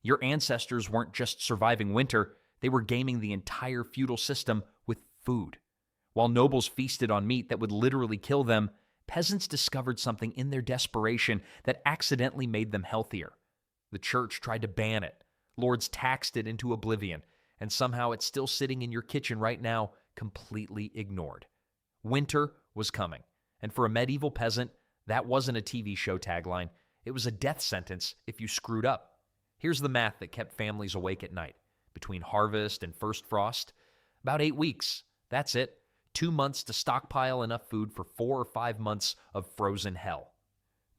Your ancestors weren't just surviving winter, they were gaming the entire feudal system with food. While nobles feasted on meat that would literally kill them, peasants discovered something in their desperation that accidentally made them healthier. The church tried to ban it. Lords taxed it into oblivion, and somehow it's still sitting in your kitchen right now, completely ignored. Winter was coming, and for a medieval peasant, that wasn't a TV show tagline. It was a death sentence if you screwed up. Here's the math that kept families awake at night. Between harvest and first frost, about 8 weeks. That's it. 2 months to stockpile enough food for 4 or 5 months of frozen hell.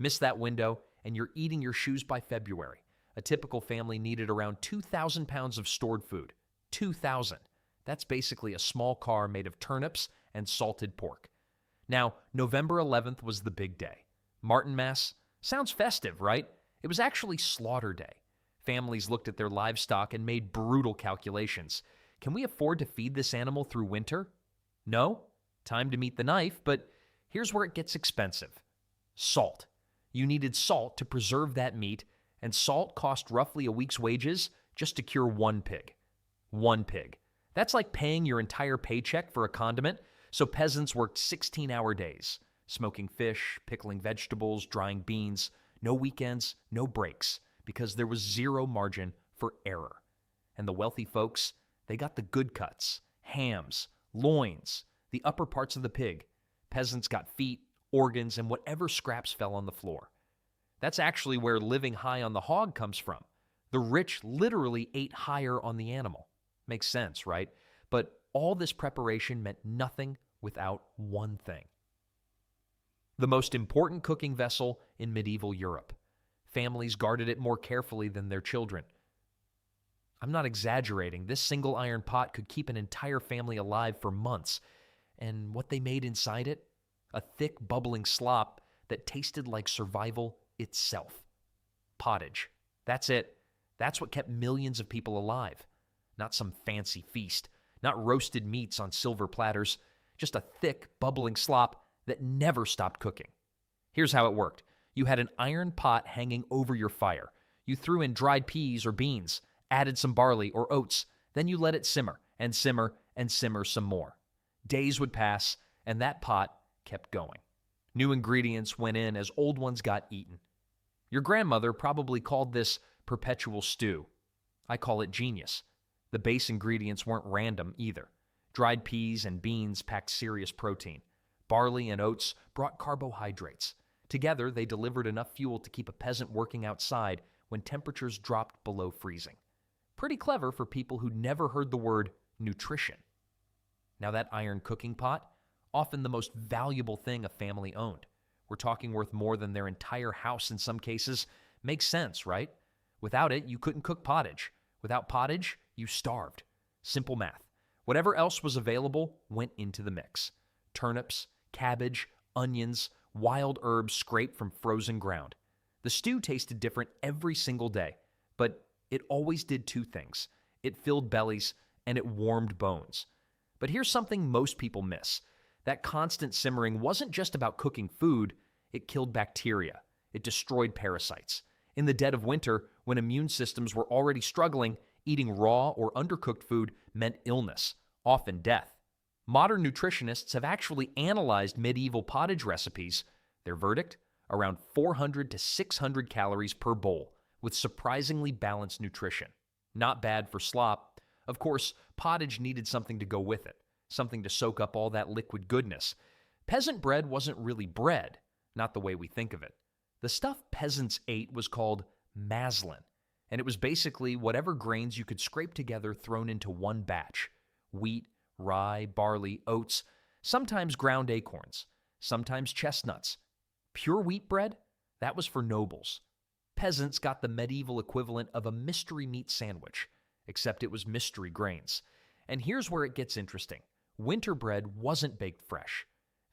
Miss that window, and you're eating your shoes by February. A typical family needed around 2,000 pounds of stored food. 2,000. That's basically a small car made of turnips and salted pork. Now, November 11th was the big day. Martinmas? Sounds festive, right? It was actually slaughter day. Families looked at their livestock and made brutal calculations. Can we afford to feed this animal through winter? No? Time to meet the knife, but here's where it gets expensive. Salt. You needed salt to preserve that meat, and salt cost roughly a week's wages just to cure one pig. One pig. That's like paying your entire paycheck for a condiment, so peasants worked 16-hour days, smoking fish, pickling vegetables, drying beans, no weekends, no breaks, because there was zero margin for error. And the wealthy folks, they got the good cuts, hams, loins, the upper parts of the pig. Peasants got feet, organs, and whatever scraps fell on the floor. That's actually where living high on the hog comes from. The rich literally ate higher on the animal. Makes sense, right? But all this preparation meant nothing without one thing. The most important cooking vessel in medieval Europe. Families guarded it more carefully than their children. I'm not exaggerating. This single iron pot could keep an entire family alive for months. And what they made inside it? A thick, bubbling slop that tasted like survival itself. Pottage. That's it. That's what kept millions of people alive. Not some fancy feast. Not roasted meats on silver platters. Just a thick, bubbling slop that never stopped cooking. Here's how it worked. You had an iron pot hanging over your fire. You threw in dried peas or beans, added some barley or oats, then you let it simmer and simmer and simmer some more. Days would pass, and that pot kept going. New ingredients went in as old ones got eaten. Your grandmother probably called this perpetual stew. I call it genius. The base ingredients weren't random either. Dried peas and beans packed serious protein. Barley and oats brought carbohydrates. Together, they delivered enough fuel to keep a peasant working outside when temperatures dropped below freezing. Pretty clever for people who'd never heard the word nutrition. Now that iron cooking pot, often the most valuable thing a family owned. We're talking worth more than their entire house in some cases. Makes sense, right? Without it, you couldn't cook pottage. Without pottage, you starved. Simple math. Whatever else was available went into the mix. Turnips, cabbage, onions, wild herbs scraped from frozen ground. The stew tasted different every single day, but it always did two things. It filled bellies and it warmed bones. But here's something most people miss. That constant simmering wasn't just about cooking food, it killed bacteria. It destroyed parasites. In the dead of winter, when immune systems were already struggling, eating raw or undercooked food meant illness, often death. Modern nutritionists have actually analyzed medieval pottage recipes. Their verdict? Around 400 to 600 calories per bowl, with surprisingly balanced nutrition. Not bad for slop. Of course, pottage needed something to go with it, something to soak up all that liquid goodness. Peasant bread wasn't really bread, not the way we think of it. The stuff peasants ate was called maslin, and it was basically whatever grains you could scrape together thrown into one batch. Wheat, rye, barley, oats, sometimes ground acorns, sometimes chestnuts. Pure wheat bread? That was for nobles. Peasants got the medieval equivalent of a mystery meat sandwich, except it was mystery grains. And here's where it gets interesting. Winter bread wasn't baked fresh.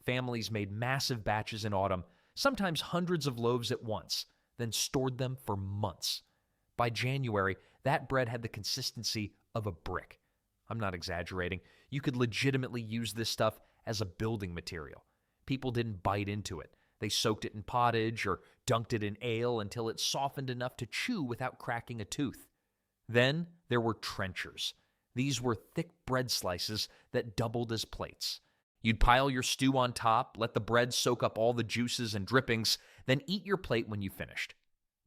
Families made massive batches in autumn, sometimes hundreds of loaves at once, then stored them for months. By January, that bread had the consistency of a brick. I'm not exaggerating. You could legitimately use this stuff as a building material. People didn't bite into it. They soaked it in pottage or dunked it in ale until it softened enough to chew without cracking a tooth. Then there were trenchers. These were thick bread slices that doubled as plates. You'd pile your stew on top, let the bread soak up all the juices and drippings, then eat your plate when you finished.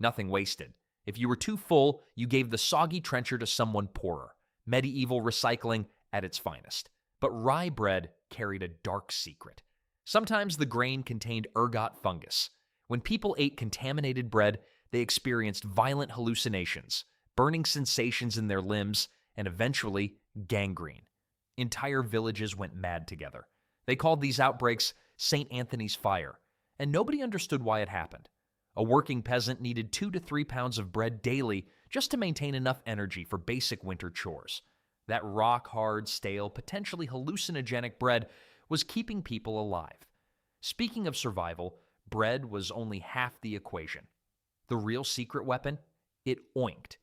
Nothing wasted. If you were too full, you gave the soggy trencher to someone poorer. Medieval recycling at its finest. But rye bread carried a dark secret. Sometimes the grain contained ergot fungus. When people ate contaminated bread, they experienced violent hallucinations, burning sensations in their limbs, and eventually gangrene. Entire villages went mad together. They called these outbreaks St. Anthony's Fire, and nobody understood why it happened. A working peasant needed 2 to 3 pounds of bread daily just to maintain enough energy for basic winter chores. That rock-hard, stale, potentially hallucinogenic bread was keeping people alive. Speaking of survival, bread was only half the equation. The real secret weapon? It oinked.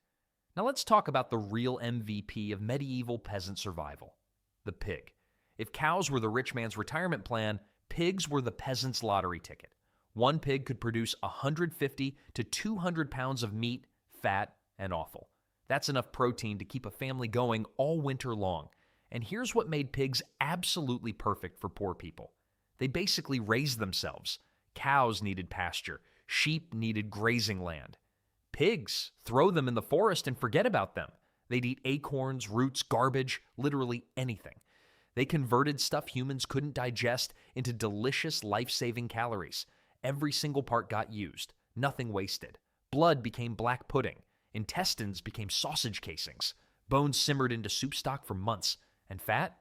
Now let's talk about the real MVP of medieval peasant survival, the pig. If cows were the rich man's retirement plan, pigs were the peasant's lottery ticket. One pig could produce 150 to 200 pounds of meat, fat, and offal. That's enough protein to keep a family going all winter long. And here's what made pigs absolutely perfect for poor people. They basically raised themselves. Cows needed pasture. Sheep needed grazing land. Pigs, throw them in the forest and forget about them. They'd eat acorns, roots, garbage, literally anything. They converted stuff humans couldn't digest into delicious, life-saving calories. Every single part got used. Nothing wasted. Blood became black pudding. Intestines became sausage casings. Bones simmered into soup stock for months. And fat?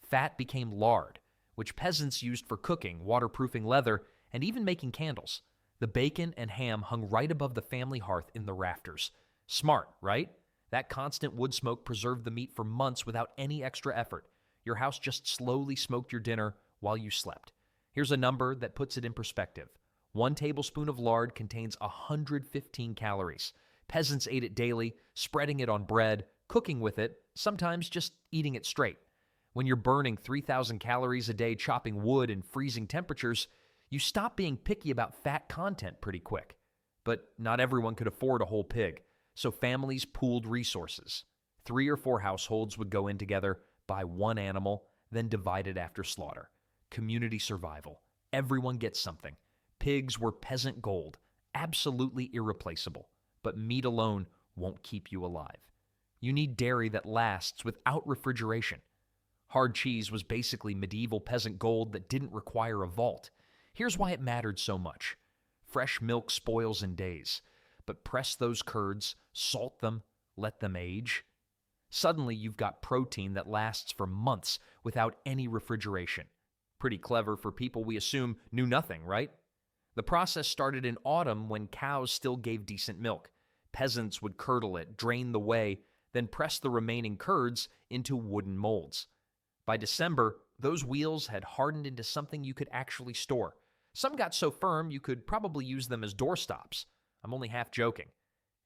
Fat became lard, which peasants used for cooking, waterproofing leather, and even making candles. The bacon and ham hung right above the family hearth in the rafters. Smart, right? That constant wood smoke preserved the meat for months without any extra effort. Your house just slowly smoked your dinner while you slept. Here's a number that puts it in perspective. 1 tablespoon of lard contains 115 calories. Peasants ate it daily, spreading it on bread, cooking with it, sometimes just eating it straight. When you're burning 3,000 calories a day chopping wood in freezing temperatures, you stop being picky about fat content pretty quick. But not everyone could afford a whole pig, so families pooled resources. 3 or 4 households would go in together, buy 1 animal, then divide it after slaughter. Community survival. Everyone gets something. Pigs were peasant gold, absolutely irreplaceable. But meat alone won't keep you alive. You need dairy that lasts without refrigeration. Hard cheese was basically medieval peasant gold that didn't require a vault. Here's why it mattered so much. Fresh milk spoils in days, but press those curds, salt them, let them age. Suddenly you've got protein that lasts for months without any refrigeration. Pretty clever for people we assume knew nothing, right? The process started in autumn when cows still gave decent milk. Peasants would curdle it, drain the whey, then press the remaining curds into wooden molds. By December, those wheels had hardened into something you could actually store. Some got so firm you could probably use them as doorstops. I'm only half joking.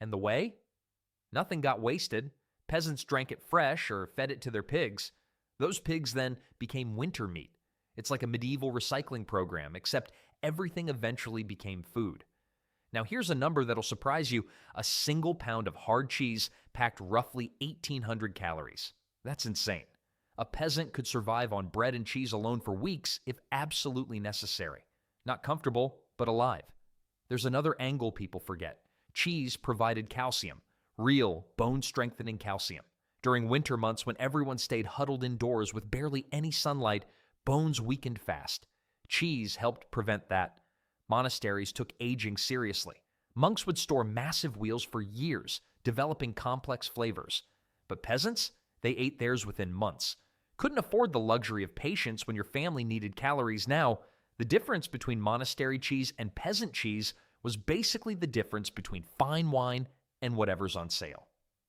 And the whey? Nothing got wasted. Peasants drank it fresh or fed it to their pigs. Those pigs then became winter meat. It's like a medieval recycling program, except everything eventually became food. Now here's a number that'll surprise you. A single pound of hard cheese packed roughly 1,800 calories. That's insane. A peasant could survive on bread and cheese alone for weeks if absolutely necessary. Not comfortable, but alive. There's another angle people forget. Cheese provided calcium, real bone-strengthening calcium. During winter months when everyone stayed huddled indoors with barely any sunlight, bones weakened fast. Cheese helped prevent that. Monasteries took aging seriously. Monks would store massive wheels for years, developing complex flavors. But peasants? They ate theirs within months. Couldn't afford the luxury of patience when your family needed calories now. The difference between monastery cheese and peasant cheese was basically the difference between fine wine and whatever's on sale.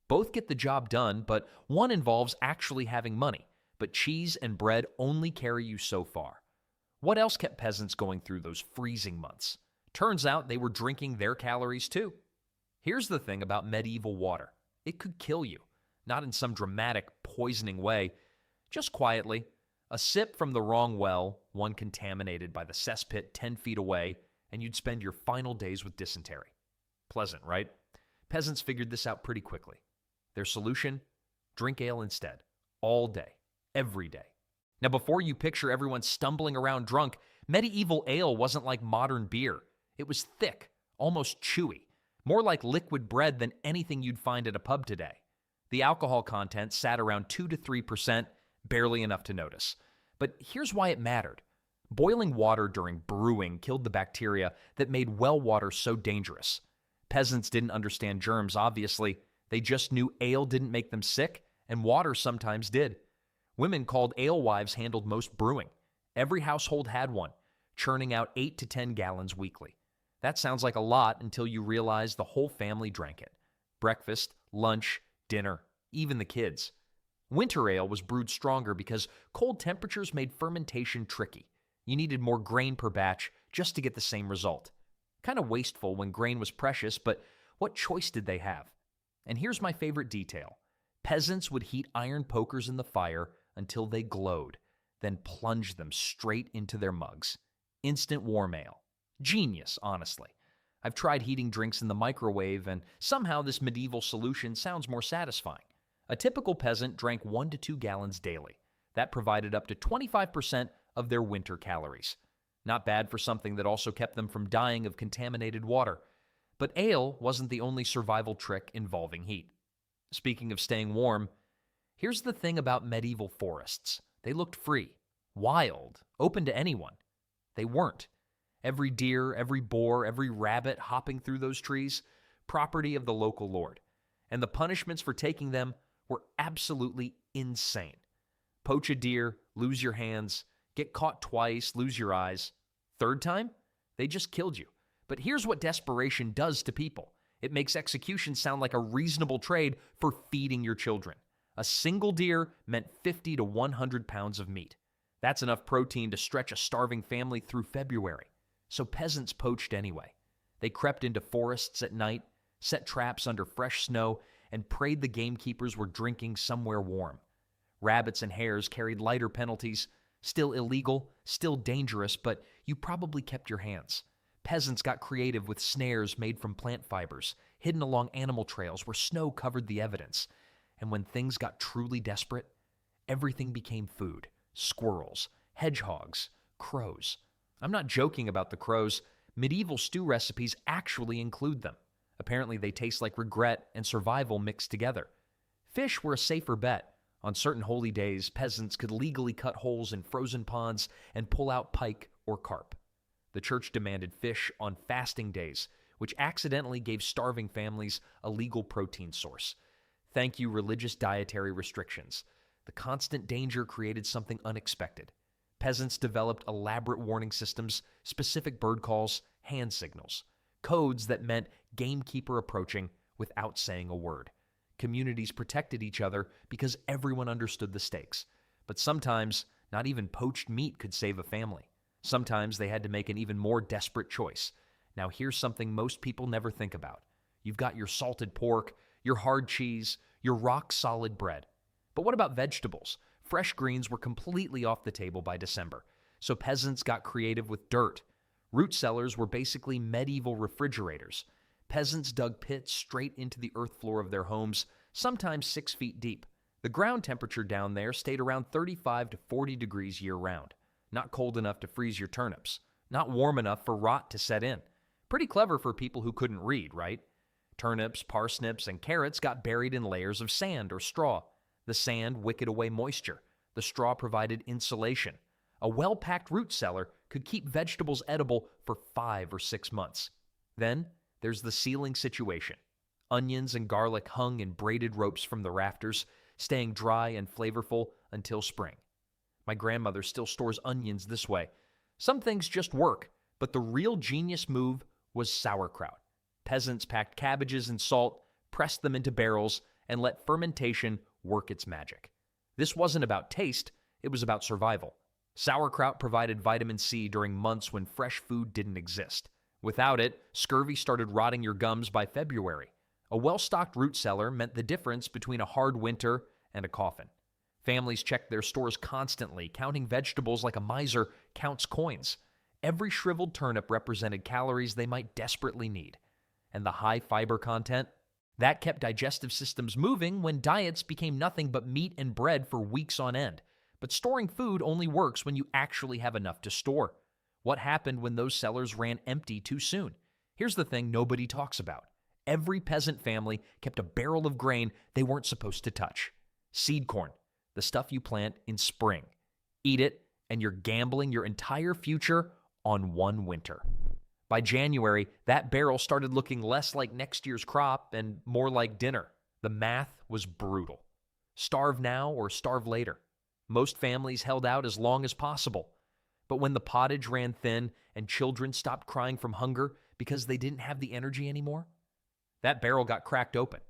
Both get the job done, but one involves actually having money. But cheese and bread only carry you so far. What else kept peasants going through those freezing months? Turns out they were drinking their calories too. Here's the thing about medieval water. It could kill you. Not in some dramatic, poisoning way. Just quietly. A sip from the wrong well, one contaminated by the cesspit 10 feet away, and you'd spend your final days with dysentery. Pleasant, right? Peasants figured this out pretty quickly. Their solution? Drink ale instead. All day. Every day. Now, before you picture everyone stumbling around drunk, medieval ale wasn't like modern beer. It was thick, almost chewy, more like liquid bread than anything you'd find at a pub today. The alcohol content sat around 2 to 3%, barely enough to notice. But here's why it mattered. Boiling water during brewing killed the bacteria that made well water so dangerous. Peasants didn't understand germs, obviously. They just knew ale didn't make them sick, and water sometimes did. Women called alewives handled most brewing. Every household had one, churning out 8 to 10 gallons weekly. That sounds like a lot until you realize the whole family drank it. Breakfast, lunch, dinner, even the kids. Winter ale was brewed stronger because cold temperatures made fermentation tricky. You needed more grain per batch just to get the same result. Kind of wasteful when grain was precious, but what choice did they have? And here's my favorite detail. Peasants would heat iron pokers in the fire until they glowed, then plunge them straight into their mugs. Instant warm ale. Genius, honestly. I've tried heating drinks in the microwave, and somehow this medieval solution sounds more satisfying. A typical peasant drank 1 to 2 gallons daily. That provided up to 25% of their winter calories. Not bad for something that also kept them from dying of contaminated water. But ale wasn't the only survival trick involving heat. Speaking of staying warm, here's the thing about medieval forests. They looked free, wild, open to anyone. They weren't. Every deer, every boar, every rabbit hopping through those trees, property of the local lord. And the punishments for taking them were absolutely insane. Poach a deer, lose your hands, get caught twice, lose your eyes. Third time? They just killed you. But here's what desperation does to people. It makes execution sound like a reasonable trade for feeding your children. A single deer meant 50 to 100 pounds of meat. That's enough protein to stretch a starving family through February. So peasants poached anyway. They crept into forests at night, set traps under fresh snow, and prayed the gamekeepers were drinking somewhere warm. Rabbits and hares carried lighter penalties, still illegal, still dangerous, but you probably kept your hands. Peasants got creative with snares made from plant fibers, hidden along animal trails where snow covered the evidence. And when things got truly desperate, everything became food. Squirrels, hedgehogs, crows. I'm not joking about the crows. Medieval stew recipes actually include them. Apparently they taste like regret and survival mixed together. Fish were a safer bet. On certain holy days, peasants could legally cut holes in frozen ponds and pull out pike or carp. The church demanded fish on fasting days, which accidentally gave starving families a legal protein source. Thank you, religious dietary restrictions. The constant danger created something unexpected. Peasants developed elaborate warning systems, specific bird calls, hand signals, codes that meant gamekeeper approaching without saying a word. Communities protected each other because everyone understood the stakes. But sometimes, not even poached meat could save a family. Sometimes they had to make an even more desperate choice. Now here's something most people never think about. You've got your salted pork, your hard cheese, your rock-solid bread. But what about vegetables? Fresh greens were completely off the table by December, so peasants got creative with dirt. Root cellars were basically medieval refrigerators. Peasants dug pits straight into the earth floor of their homes, sometimes 6 feet deep. The ground temperature down there stayed around 35 to 40 degrees year-round. Not cold enough to freeze your turnips. Not warm enough for rot to set in. Pretty clever for people who couldn't read, right? Turnips, parsnips, and carrots got buried in layers of sand or straw. The sand wicked away moisture. The straw provided insulation. A well-packed root cellar could keep vegetables edible for 5 or 6 months. Then there's the ceiling situation. Onions and garlic hung in braided ropes from the rafters, staying dry and flavorful until spring. My grandmother still stores onions this way. Some things just work, but the real genius move was sauerkraut. Peasants packed cabbages in salt, pressed them into barrels, and let fermentation work its magic. This wasn't about taste, it was about survival. Sauerkraut provided vitamin C during months when fresh food didn't exist. Without it, scurvy started rotting your gums by February. A well-stocked root cellar meant the difference between a hard winter and a coffin. Families checked their stores constantly, counting vegetables like a miser counts coins. Every shriveled turnip represented calories they might desperately need. And the high fiber content? That kept digestive systems moving when diets became nothing but meat and bread for weeks on end. But storing food only works when you actually have enough to store. What happened when those cellars ran empty too soon? Here's the thing nobody talks about. Every peasant family kept a barrel of grain they weren't supposed to touch. Seed corn, the stuff you plant in spring. Eat it, and you're gambling your entire future on one winter. By January, that barrel started looking less like next year's crop and more like dinner. The math was brutal. Starve now or starve later. Most families held out as long as possible. But when the pottage ran thin and children stopped crying from hunger because they didn't have the energy anymore, that barrel got cracked open.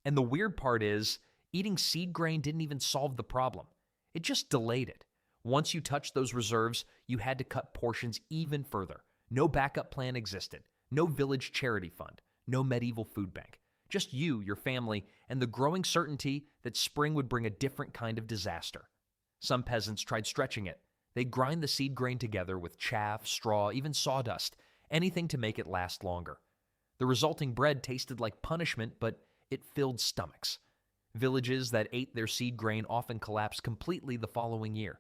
And the weird part is, eating seed grain didn't even solve the problem. It just delayed it. Once you touched those reserves, you had to cut portions even further. No backup plan existed. No village charity fund. No medieval food bank. Just you, your family, and the growing certainty that spring would bring a different kind of disaster. Some peasants tried stretching it. They'd grind the seed grain together with chaff, straw, even sawdust, anything to make it last longer. The resulting bread tasted like punishment, but it filled stomachs. Villages that ate their seed grain often collapsed completely the following year.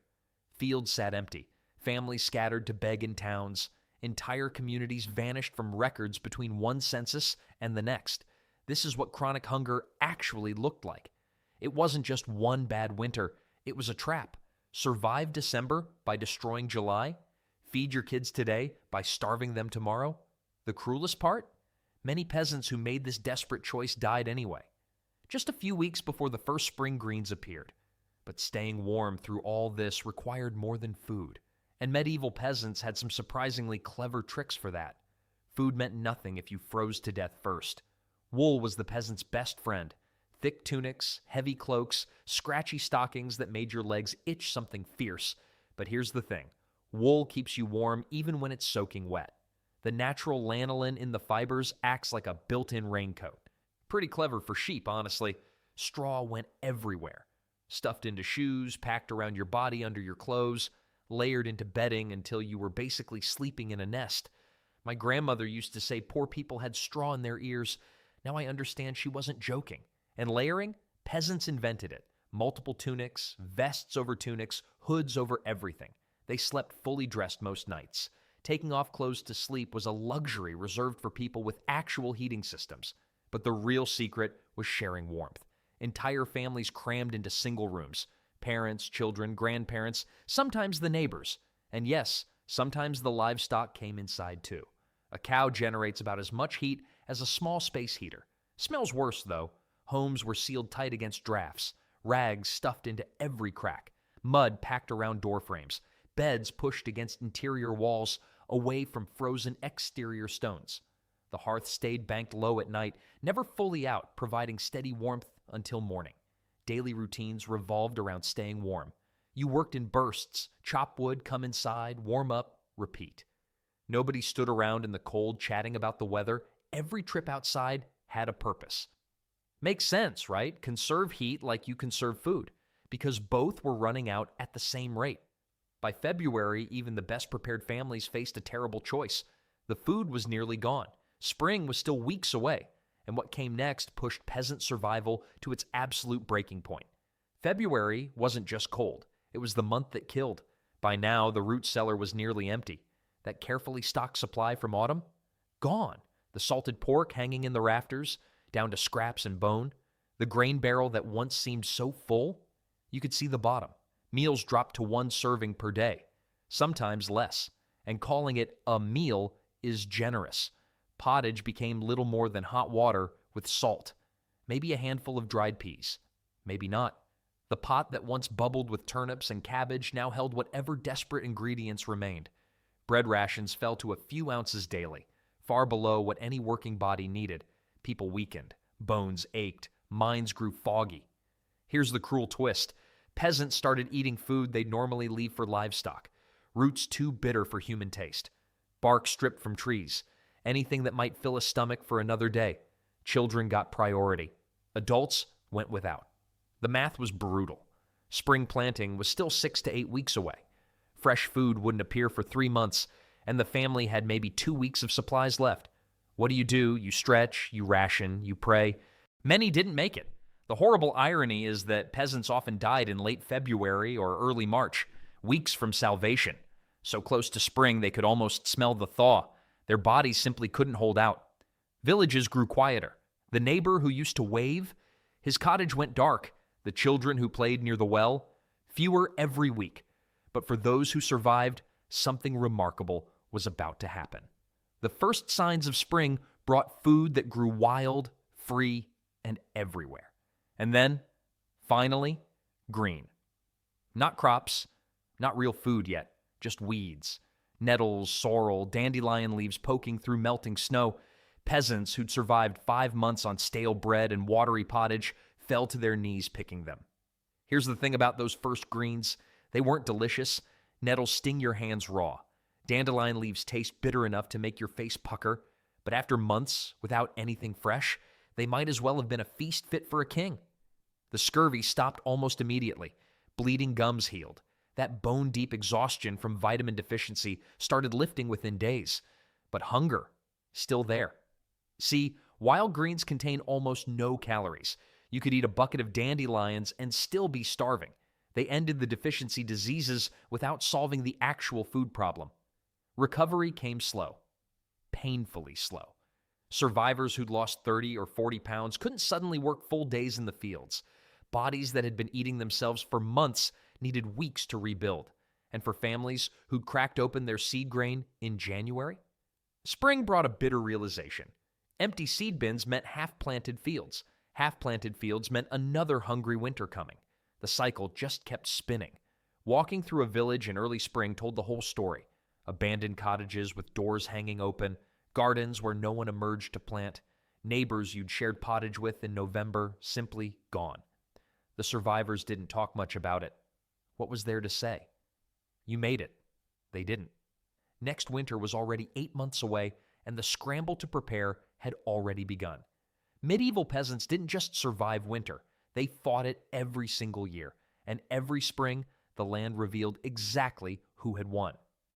Fields sat empty. Families scattered to beg in towns. Entire communities vanished from records between one census and the next. This is what chronic hunger actually looked like. It wasn't just one bad winter. It was a trap. Survive December by destroying July. Feed your kids today by starving them tomorrow. The cruelest part? Many peasants who made this desperate choice died anyway. Just a few weeks before the first spring greens appeared. But staying warm through all this required more than food. And medieval peasants had some surprisingly clever tricks for that. Food meant nothing if you froze to death first. Wool was the peasant's best friend. Thick tunics, heavy cloaks, scratchy stockings that made your legs itch something fierce. But here's the thing. Wool keeps you warm even when it's soaking wet. The natural lanolin in the fibers acts like a built-in raincoat. Pretty clever for sheep, honestly. Straw went everywhere. Stuffed into shoes, packed around your body under your clothes, layered into bedding until you were basically sleeping in a nest. My grandmother used to say poor people had straw in their ears. Now I understand she wasn't joking. And layering? Peasants invented it. Multiple tunics, vests over tunics, hoods over everything. They slept fully dressed most nights. Taking off clothes to sleep was a luxury reserved for people with actual heating systems. But the real secret was sharing warmth. Entire families crammed into single rooms. Parents, children, grandparents, sometimes the neighbors. And yes, sometimes the livestock came inside too. A cow generates about as much heat as a small space heater. Smells worse though. Homes were sealed tight against drafts. Rags stuffed into every crack. Mud packed around doorframes. Beds pushed against interior walls, away from frozen exterior stones. The hearth stayed banked low at night, never fully out, providing steady warmth until morning. Daily routines revolved around staying warm. You worked in bursts, chop wood, come inside, warm up, repeat. Nobody stood around in the cold chatting about the weather. Every trip outside had a purpose. Makes sense, right? Conserve heat like you conserve food, because both were running out at the same rate. By February, even the best prepared families faced a terrible choice. The food was nearly gone. Spring was still weeks away, and what came next pushed peasant survival to its absolute breaking point. February wasn't just cold. It was the month that killed. By now, the root cellar was nearly empty. That carefully stocked supply from autumn? Gone. The salted pork hanging in the rafters, down to scraps and bone. The grain barrel that once seemed so full, you could see the bottom. Meals dropped to one serving per day, sometimes less. And calling it a meal is generous. Pottage became little more than hot water with salt. Maybe a handful of dried peas. Maybe not. The pot that once bubbled with turnips and cabbage now held whatever desperate ingredients remained. Bread rations fell to a few ounces daily, far below what any working body needed. People weakened. Bones ached. Minds grew foggy. Here's the cruel twist. Peasants started eating food they'd normally leave for livestock. Roots too bitter for human taste. Bark stripped from trees. Anything that might fill a stomach for another day. Children got priority. Adults went without. The math was brutal. Spring planting was still 6 to 8 weeks away. Fresh food wouldn't appear for 3 months, and the family had maybe 2 weeks of supplies left. What do? You stretch, you ration, you pray. Many didn't make it. The horrible irony is that peasants often died in late February or early March, weeks from salvation. So close to spring they could almost smell the thaw. Their bodies simply couldn't hold out. Villages grew quieter. The neighbor who used to wave, his cottage went dark. The children who played near the well, fewer every week. But for those who survived, something remarkable was about to happen. The first signs of spring brought food that grew wild, free, and everywhere. And then, finally, green. Not crops, not real food yet, just weeds. Nettles, sorrel, dandelion leaves poking through melting snow. Peasants who'd survived 5 months on stale bread and watery pottage fell to their knees picking them. Here's the thing about those first greens. They weren't delicious. Nettles sting your hands raw. Dandelion leaves taste bitter enough to make your face pucker. But after months without anything fresh, they might as well have been a feast fit for a king. The scurvy stopped almost immediately. Bleeding gums healed. That bone-deep exhaustion from vitamin deficiency started lifting within days. But hunger, still there. See, wild greens contain almost no calories. You could eat a bucket of dandelions and still be starving. They ended the deficiency diseases without solving the actual food problem. Recovery came slow. Painfully slow. Survivors who'd lost 30 or 40 pounds couldn't suddenly work full days in the fields. Bodies that had been eating themselves for months needed weeks to rebuild. And for families who'd cracked open their seed grain in January, spring brought a bitter realization. Empty seed bins meant half-planted fields. Half-planted fields meant another hungry winter coming. The cycle just kept spinning. Walking through a village in early spring told the whole story. Abandoned cottages with doors hanging open, gardens where no one emerged to plant, neighbors you'd shared pottage with in November simply gone. The survivors didn't talk much about it. What was there to say? You made it. They didn't. Next winter was already 8 months away, and the scramble to prepare had already begun. Medieval peasants didn't just survive winter. They fought it every single year, and every spring, the land revealed exactly who had won.